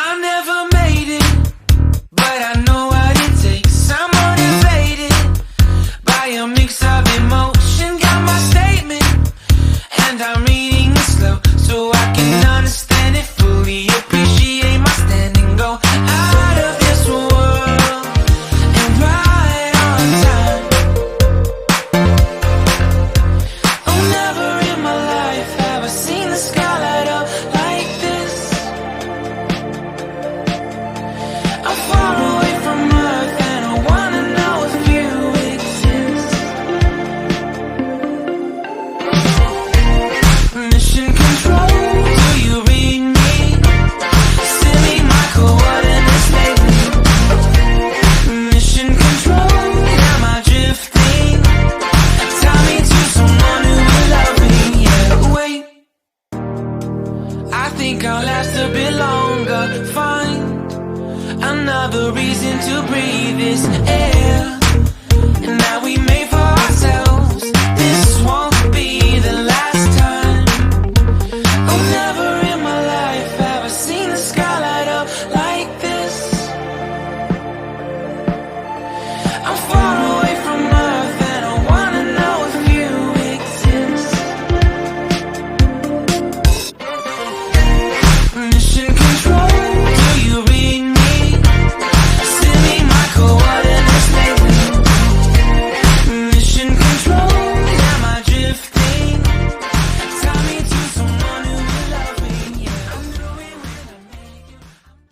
I never made it, but I know what it takes. I'm motivated by a mix of emotion. Got my statement, and I'm reading it slow so I can understand it fully. Appreciate my stand and go out of this world and right on time. Oh, never in my life have I seen the sky light up like this. I'm far away from Earth and I wanna know if you exist. Mission control, do you read me? Send me my coordinates lately. Mission control, am I drifting? Tie me to someone who will love me. Yeah, wait, I think I'll last a bit longer. Find another reason to breathe this air. And now we make